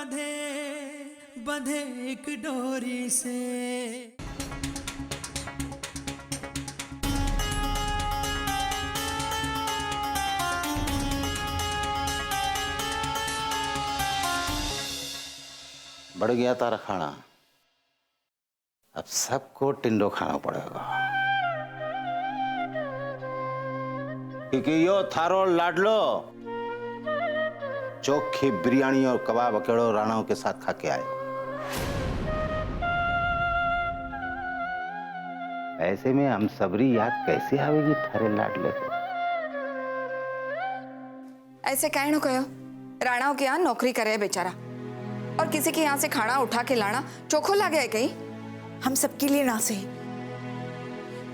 बांधे बंधे एक डोरी से। बढ़ गया तारा खाना, अब सबको टिंडो खाना पड़ेगा, क्योंकि यो थारो लाडलो चोखी बिरयानी और कबाब अकेड़ो राणाओं के साथ खा के आए। ऐसे में हम सबरी याद कैसे आवेगी थारे लाडले को? ऐसे कहनो कहो, राणाओं के यहाँ नौकरी करे बेचारा, और किसी के यहाँ से खाना उठा के लाना चोखो लगे है कहीं? हम सबके लिए ना सही,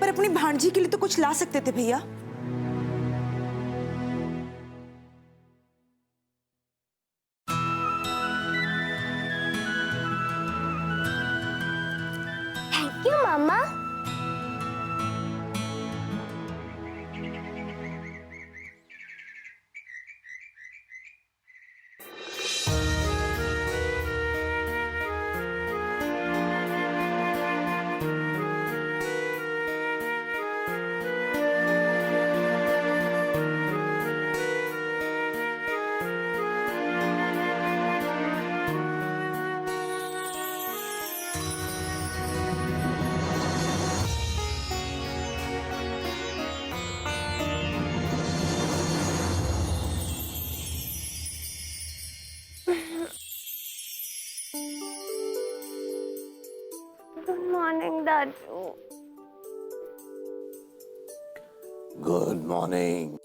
पर अपनी भांजी के लिए तो कुछ ला सकते थे भैया। थैंक यू मामा। गुड मॉर्निंग दादू। Good morning.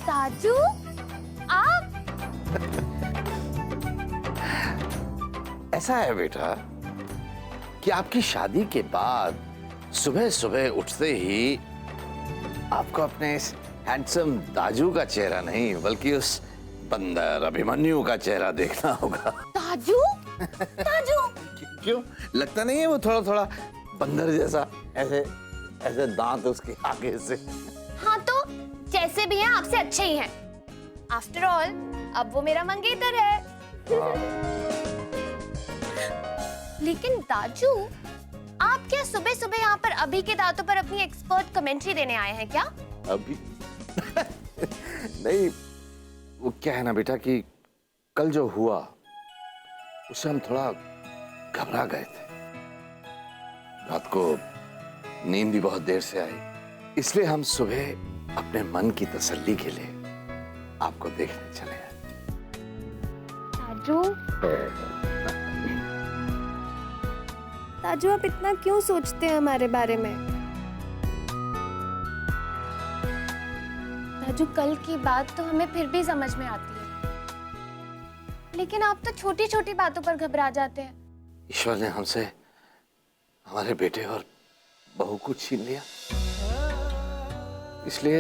दादू आप? ऐसा है बेटा कि आपकी शादी के बाद सुबह सुबह उठते ही आपको अपने इस हैंडसम दाजू का चेहरा नहीं बल्कि उस बंदर अभिमन्यु का चेहरा देखना होगा। दादू? दादू? क्यों लगता नहीं है वो थोड़ा थोड़ा बंदर जैसा, ऐसे ऐसे दांत उसके आगे से? हाँ तो जैसे भी हैं आपसे अच्छे ही हैं। आफ्टर ऑल अब वो मेरा मंगेतर है। लेकिन दाजू, आप क्या सुबह सुबह यहाँ पर अभी के दांतों पर अपनी एक्सपर्ट कमेंट्री देने आए हैं क्या? अभी नहीं, वो क्या है ना बेटा कि कल जो हुआ उससे हम थोड़ा घबरा गए थे। रात को नींद भी बहुत देर से आई, इसलिए हम सुबह अपने मन की तसल्ली के लिए आपको देखने चले आए। दाजू, दाजू आप इतना क्यों सोचते हैं हमारे बारे में? दाजू कल की बात तो हमें फिर भी समझ में आती है, लेकिन आप तो छोटी छोटी बातों पर घबरा जाते हैं। ईश्वर ने हमसे हमारे बेटे और बहू को छीन लिया, इसलिए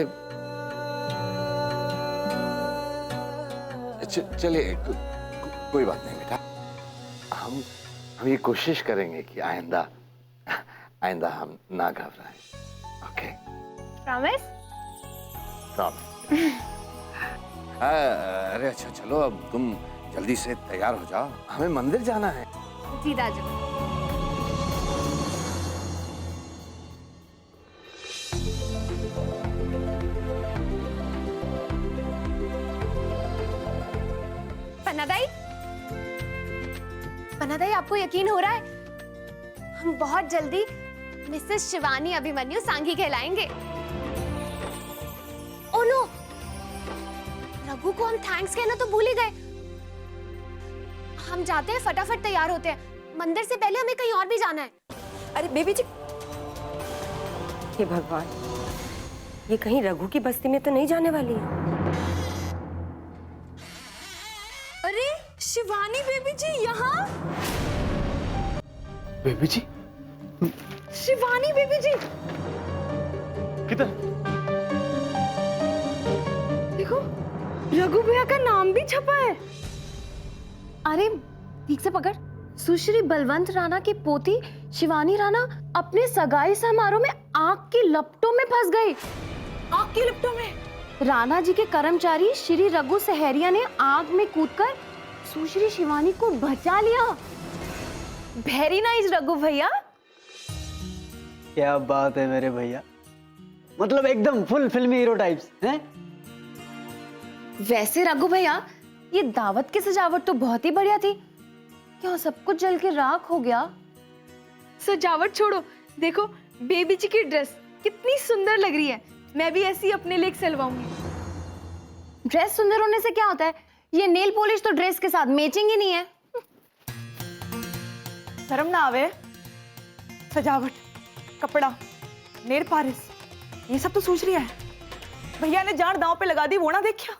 चलिए कोई बात नहीं बेटा, हम ये कोशिश करेंगे कि आइंदा हम ना घबराएं। ओके? प्रॉमिस? प्रॉमिस। अरे अच्छा चलो, अब तुम जल्दी से तैयार हो जाओ, हमें मंदिर जाना है। जी दाजू। पन्नादाई, पन्नादाई आपको यकीन हो रहा है हम बहुत जल्दी मिसेस शिवानी अभिमन्यु सांघी कहलाएंगे। ओ नो, रघु को हम थैंक्स कहना तो भूल ही गए। हम जाते हैं, फटाफट तैयार होते हैं, मंदिर से पहले हमें कहीं और भी जाना है। अरे बेबी जी, हे भगवान, ये कहीं रघु की बस्ती में तो नहीं जाने वाली है? अरे शिवानी बेबी जी यहाँ? बेबी जी? शिवानी बेबी जी किधर? देखो, रघु भैया का नाम भी छपा है। अरे ठीक से पकड़। सुश्री बलवंत राणा की पोती शिवानी राणा अपने सगाई समारोह में आग की लपटों में फंस गई। आग की लपटों में? राणा जी के कर्मचारी श्री रघु सहरिया ने आग में कूदकर सुश्री शिवानी को बचा लिया। वेरी नाइस रघु भैया। क्या बात है मेरे भैया, मतलब एकदम फुल फिल्मी हीरो टाइप्स हैं। वैसे रघु भैया, ये दावत की सजावट तो बहुत ही बढ़िया थी। क्या सब कुछ जल के राख हो गया? सजावट छोड़ो, देखो बेबी जी की ड्रेस कितनी सुंदर लग रही है। मैं भी ऐसी अपने लिए सिलवाऊंगी। ड्रेस सुंदर होने से क्या होता है? ये नेल पॉलिश तो ड्रेस के साथ मैचिंग ही नहीं है। शर्म ना आवे? सजावट, कपड़ा, नेल पालिश, ये सब तो सोच रही है। भैया ने जान दांव पे लगा दी, वो ना देखा?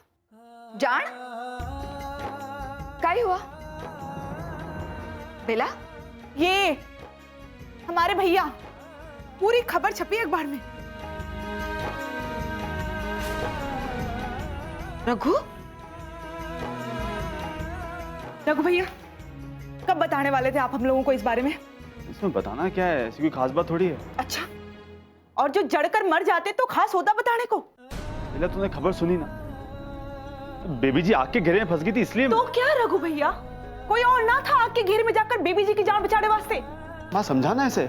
जान क्या हुआ बेला? ये हमारे भैया, पूरी खबर छपी अखबार में। रघु, रघु भैया, कब बताने वाले थे आप हम लोगों को इस बारे में? इसमें बताना क्या है, ऐसी कोई खास बात थोड़ी है। अच्छा, और जो जड़कर मर जाते तो खास होता बताने को। पहले तूने खबर सुनी ना, बेबी जी आग के घेरे में फंस गई थी इसलिए। तो क्या रघु भैया, कोई और ना था आग के घेरे में जाकर बेबी जी की जान बचाने वास्ते? माँ समझाना ऐसे,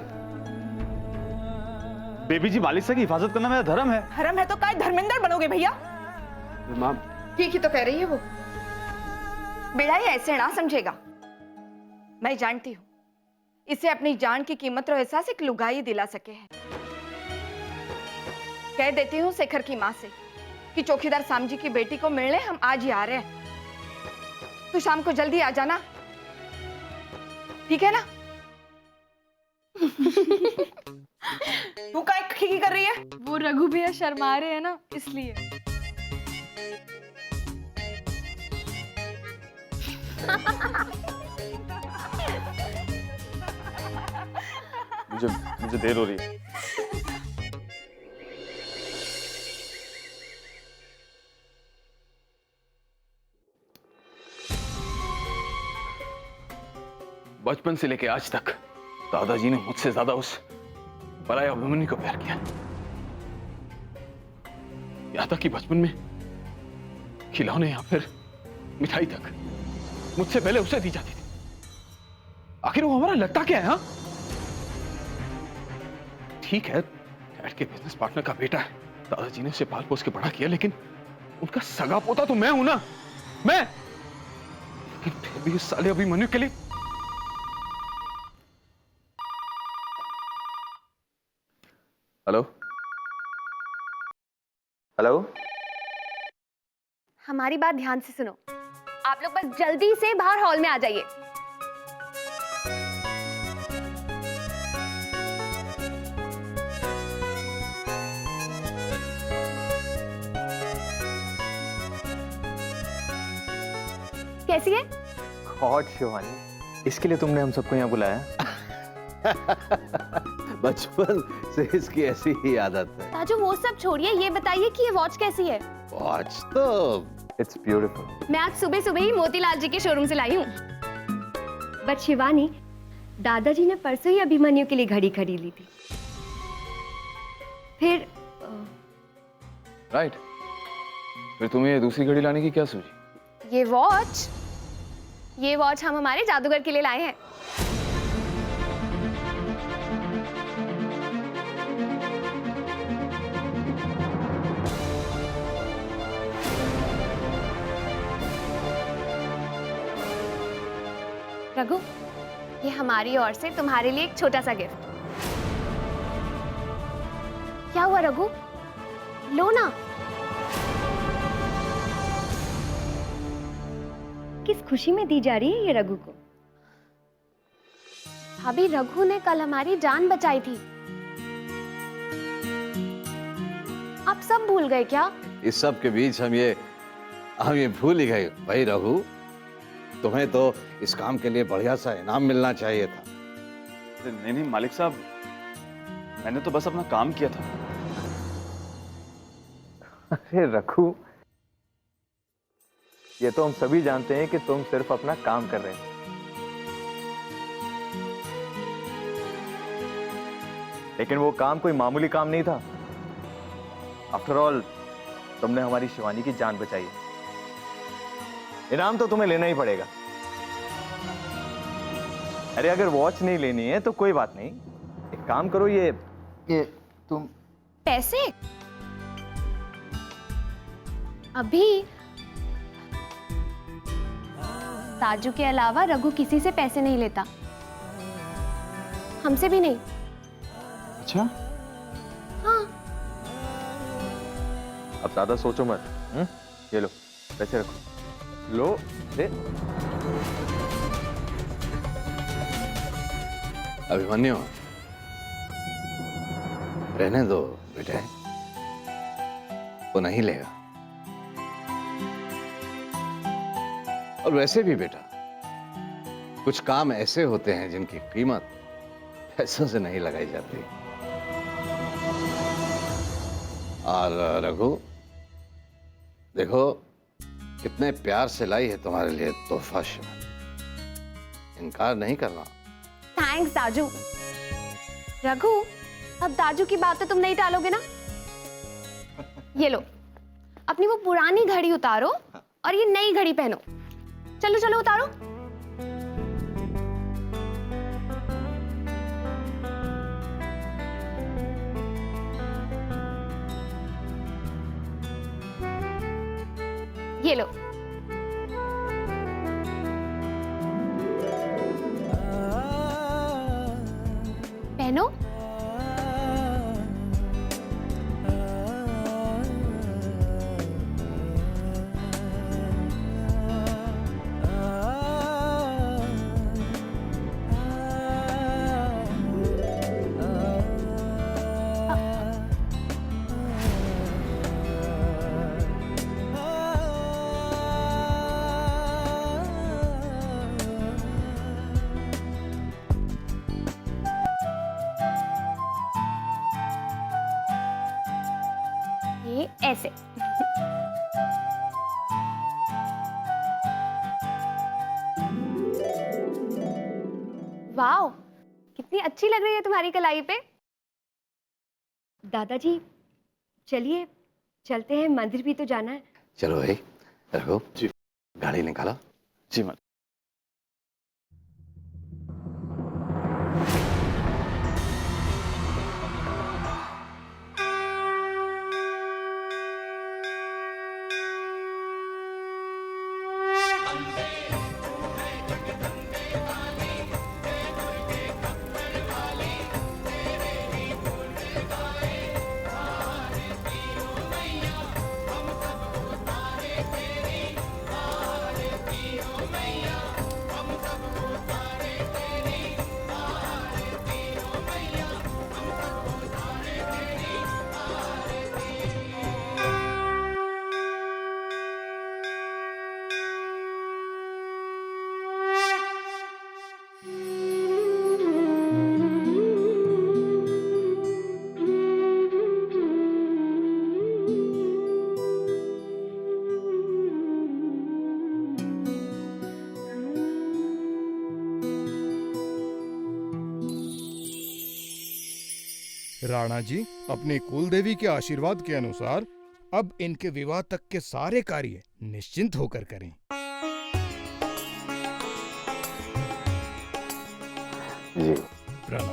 बेबी जी मालिक से की हिफाजत करना मेरा धर्म है। धर्म है तो काय धर्मेंद्र बनोगे भैया? माँ ठीक ही तो कह रही है वो। बेड़ा ये ऐसे ना समझेगा। मैं जानती हूं इसे अपनी जान की कीमत और एहसास एक लुगाई दिला सके है। कह देती हूँ शेखर की माँ से कि चौकीदार सामजी की बेटी को मिलने हम आज ही आ रहे हैं। तू शाम को जल्दी आ जाना, ठीक है ना? तू काय खिकी कर रही है? वो रघु भैया शर्मा रहे हैं ना, इसलिए। मुझे देर हो रही है। बचपन से लेके आज तक दादाजी ने मुझसे ज्यादा उस पराये अभिमन्यु को प्यार किया। यहां तक कि बचपन में खिलौने या फिर मिठाई तक मुझसे पहले उसे दी जाती थी। आखिर वो हमारा लगता क्या है? हाँ, ठीक है, डैड के बिजनेस पार्टनर का बेटा है, दादाजी ने उसे पाल पोस के बड़ा किया, लेकिन उनका सगा पोता तो मैं हूं ना, मैं। लेकिन फिर भी उस साले अभिमन्यु के लिए। हेलो हेलो, हमारी बात ध्यान से सुनो। आप लोग बस जल्दी से बाहर हॉल में आ जाइए। कैसी है? गॉड शिवानी, इसके लिए तुमने हम सबको यहाँ बुलाया? बचपन से इसकी ऐसी ही आदत है। ताजू वो सब छोड़िए, ये बताइए कि ये वॉच कैसी है? वॉच तो इट्स ब्यूटीफुल। मैं आज सुबह सुबह ही मोतीलाल जी के शोरूम से लाई हूँ। बट शिवानी, दादाजी ने परसों ही अभिमन्यु के लिए घड़ी खरीद ली थी। फिर राइट, फिर तुम्हें ये दूसरी घड़ी लाने की क्या सूझी? ये वॉच हम हमारे जादूगर के लिए लाए हैं। रघु, ये हमारी ओर से तुम्हारे लिए एक छोटा सा गिफ्ट। क्या हुआ रघु? लो ना। किस खुशी में दी जा रही है ये रघु को? भाभी, रघु ने कल हमारी जान बचाई थी। आप सब भूल गए क्या? इस सब के बीच हम ये भूल ही गए। भाई रघु, तुम्हें तो इस काम के लिए बढ़िया सा इनाम मिलना चाहिए था। नहीं नहीं मालिक साहब, मैंने तो बस अपना काम किया था। अरे रघु, ये तो हम सभी जानते हैं कि तुम सिर्फ अपना काम कर रहे हो। लेकिन वो काम कोई मामूली काम नहीं था। आफ्टर ऑल, तुमने हमारी शिवानी की जान बचाई है। इनाम तो तुम्हें लेना ही पड़ेगा। अरे अगर वॉच नहीं लेनी है तो कोई बात नहीं, एक काम करो, ये तुम पैसे अभी ताजू के अलावा रघु किसी से पैसे नहीं लेता, हमसे भी नहीं। अच्छा, हाँ। अब ज्यादा सोचो मत। ये लो पैसे रखो, लो ले। अभिमन्यु, रहने दो बेटा, वो नहीं लेगा। और वैसे भी बेटा, कुछ काम ऐसे होते हैं जिनकी कीमत पैसों से नहीं लगाई जाती। और रघु, देखो कितने प्यार से लाई है तुम्हारे लिए तोहफा शिवानी, इनकार नहीं करना। थैंक्स दाजू। रघु, अब दाजू की बात तो तुम नहीं टालोगे ना? ये लो, अपनी वो पुरानी घड़ी उतारो और ये नई घड़ी पहनो। चलो चलो उतारो। ये लो। पहनो। ये ऐसे। वाओ, कितनी अच्छी लग रही है तुम्हारी कलाई पे। दादाजी चलिए चलते हैं, मंदिर भी तो जाना है। चलो भाई, रघु जी, गाड़ी निकालो। जी मालिक। राणा जी, अपनी कुल देवी के आशीर्वाद के अनुसार अब इनके विवाह तक के सारे कार्य निश्चिंत होकर करें। जी प्रणाम।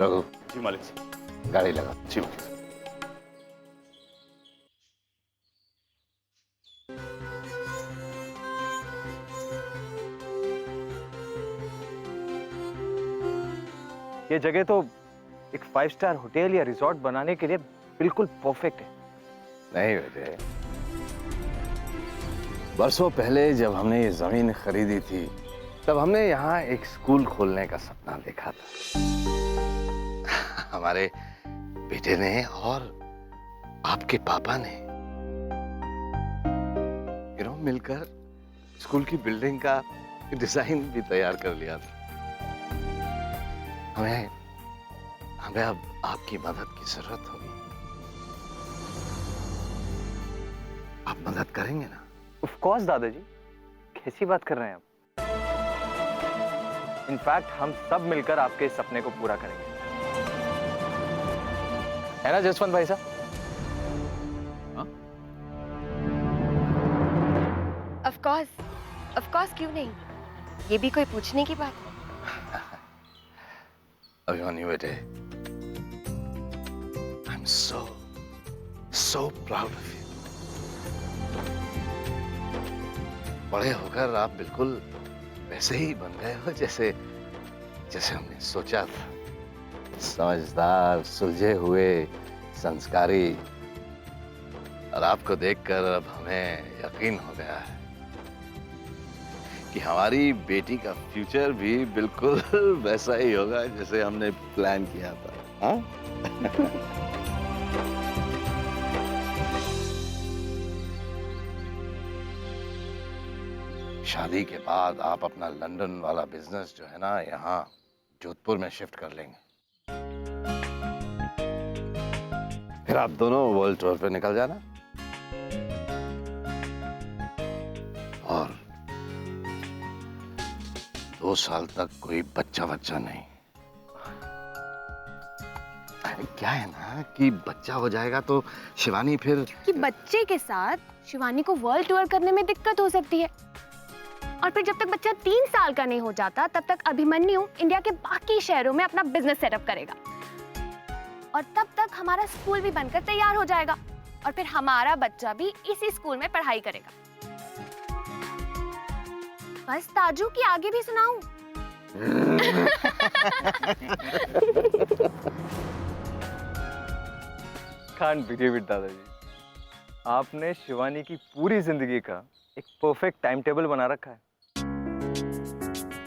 रघु, जी मालिक साहब। गाड़ी लगा। जी मालिक साहब। ये जगह तो एक 5 स्टार होटल या रिजॉर्ट बनाने के लिए बिल्कुल परफेक्ट है। नहीं बेटे, बरसों पहले जब हमने ये जमीन खरीदी थी, तब हमने यहाँ एक स्कूल खोलने का सपना देखा था। हमारे बेटे ने और आपके पापा ने मिलकर स्कूल की बिल्डिंग का डिजाइन भी तैयार कर लिया था। हमें अब आपकी मदद की जरूरत होगी। आप मदद करेंगे ना? ऑफ कोर्स दादाजी, कैसी बात कर रहे हैं आप? इनफैक्ट हम सब मिलकर आपके इस सपने को पूरा करेंगे, है ना जसवंत भाई साहब? ऑफ कोर्स क्यों नहीं, ये भी कोई पूछने की बात है। अभिमन्यु बेटे, I am so proud of you. बड़े होकर आप बिल्कुल वैसे ही बन गए हो जैसे हमने सोचा था। समझदार, सुलझे हुए, संस्कारी। और आपको देखकर अब हमें यकीन हो गया है कि हमारी बेटी का फ्यूचर भी बिल्कुल वैसा ही होगा जैसे हमने प्लान किया था। हाँ? शादी के बाद आप अपना लंदन वाला बिजनेस जो है ना, यहाँ जोधपुर में शिफ्ट कर लेंगे। फिर आप दोनों वर्ल्ड टूर पे निकल जाना और 2 साल तक कोई बच्चा नहीं। क्या है ना कि बच्चा हो जाएगा तो शिवानी फिर कि बच्चे के साथ शिवानी को वर्ल्ड टूर करने में दिक्कत हो सकती है, और फिर जब तक बच्चा 3 साल का नहीं हो जाता तब तक अभिमन्यु इंडिया के बाकी शहरों में अपना बिजनेस सेटअप करेगा, और तब तक हमारा स्कूल भी बनकर तैयार हो जाएगा, और फिर हमारा बच्चा भी इसी स्कूल में पढ़ाई करेगा। बस ताजू की आगे भी सुनाऊं? Can't believe it, दादाजी। आपने शिवानी की पूरी जिंदगी का एक परफेक्ट टाइम टेबल बना रखा है।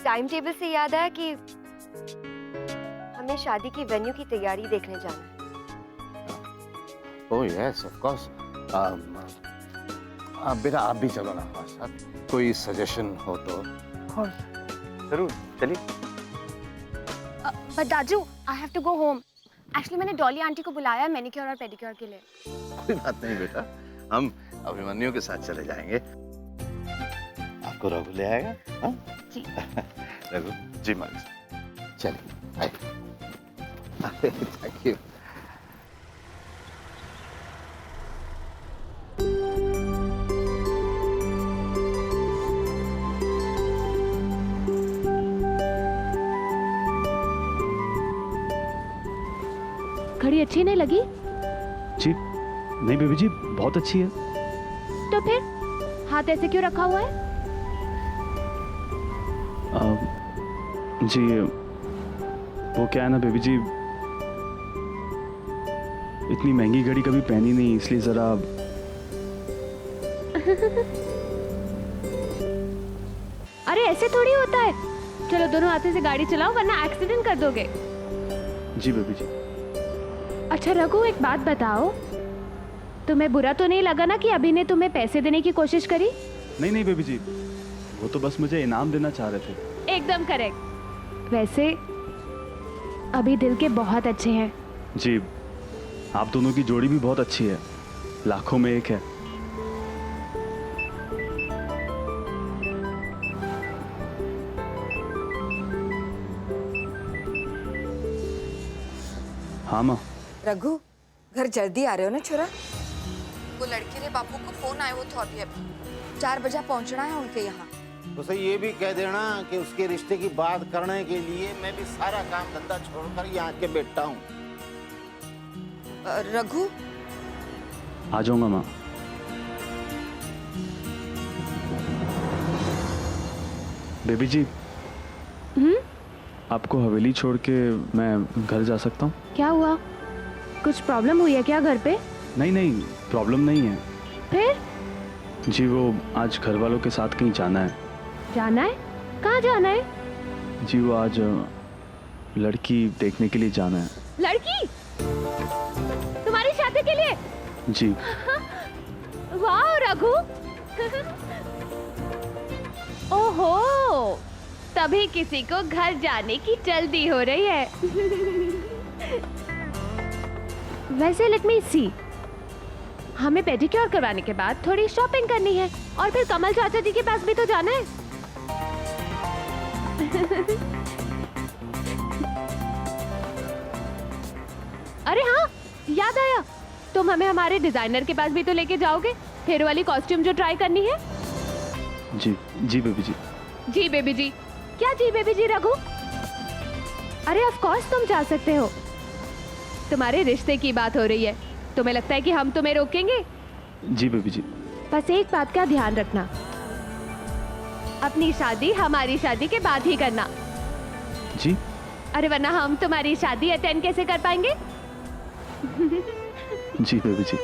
टाइम टेबल से याद आया कि हमें शादी की वेन्यू की तैयारी देखने जाना है। Oh yes, of course. बेटा आप भी चलो ना हमारे साथ, कोई सजेशन हो तो। जरूर, चलिए। बट दाजू, I have to go home. Actually मैंने डॉली आंटी को बुलाया है मैनिक्योर और पेडिक्योर के लिए। कोई बात नहीं बेटा, हम अभिमन्यु के साथ चले जाएंगे। आपको रघु ले आएगा? हाँ? जी। रघु जी मालिक, चलिए आइए। Thank you. घड़ी अच्छी नहीं लगी? जी नहीं बेबी जी, बहुत अच्छी है। तो फिर हाथ ऐसे क्यों रखा हुआ है? जी वो क्या है ना बेबी जी, इतनी महंगी घड़ी कभी पहनी नहीं, इसलिए जरा। अरे ऐसे थोड़ी होता है। चलो दोनों हाथों से गाड़ी चलाओ वरना एक्सीडेंट कर दोगे। जी बेबी जी। अच्छा रघु, एक बात बताओ, तुम्हें बुरा तो नहीं लगा ना कि अभी ने तुम्हें पैसे देने की कोशिश करी? नहीं बेबी जी, वो तो बस मुझे इनाम देना चाह रहे थे। एकदम करेक्ट। वैसे अभी दिल के बहुत अच्छे हैं। जी, आप दोनों की जोड़ी भी बहुत अच्छी है, लाखों में एक है। हाँ माँ। रघु, घर जल्दी आ रहे हो ना छोरा? वो लड़के ने बापू को फोन आया, वो तो अभी 4 बजे पहुंचना है उनके यहाँ। तो सही ये भी कह देना कि उसके रिश्ते की बात करने के लिए मैं भी सारा काम धंधा छोड़कर यहाँ के बैठा हूँ। रघु, आ जाऊंगा माँ। बेबी जी, आपको हवेली छोड़ के मैं घर जा सकता हूँ? क्या हुआ? कुछ प्रॉब्लम हुई है क्या घर पे? नहीं, प्रॉब्लम नहीं है। फिर? जी वो आज घर वालों के साथ कहीं जाना है। जाना है? कहाँ जाना है? जी वो आज लड़की देखने के लिए जाना है। लड़की? तुम्हारी शादी के लिए? जी। वाह रघु। ओहो, तभी किसी को घर जाने की जल्दी हो रही है। वैसे लेट मी सी, हमें पेडिक्योर करवाने के बाद थोड़ी शॉपिंग करनी है और फिर कमल चाचा जी के पास भी तो जाना है। अरे हाँ, याद आया, तुम हमें हमारे डिजाइनर के पास भी तो लेके जाओगे, फेयर वाली कॉस्ट्यूम जो ट्राई करनी है। जी जी बेबी जी। जी बेबी जी। क्या जी बेबी जी रघु? अरे ऑफ कोर्स तुम जा सकते हो। तुम्हारे रिश्ते की बात हो रही है, तुम्हें लगता है कि हम तुम्हें रोकेंगे? जी बेबी जी। बस एक बात का ध्यान रखना, अपनी शादी हमारी शादी के बाद ही करना। जी। अरे वरना हम तुम्हारी शादी अटेंड कैसे कर पाएंगे? जी बेबी जी।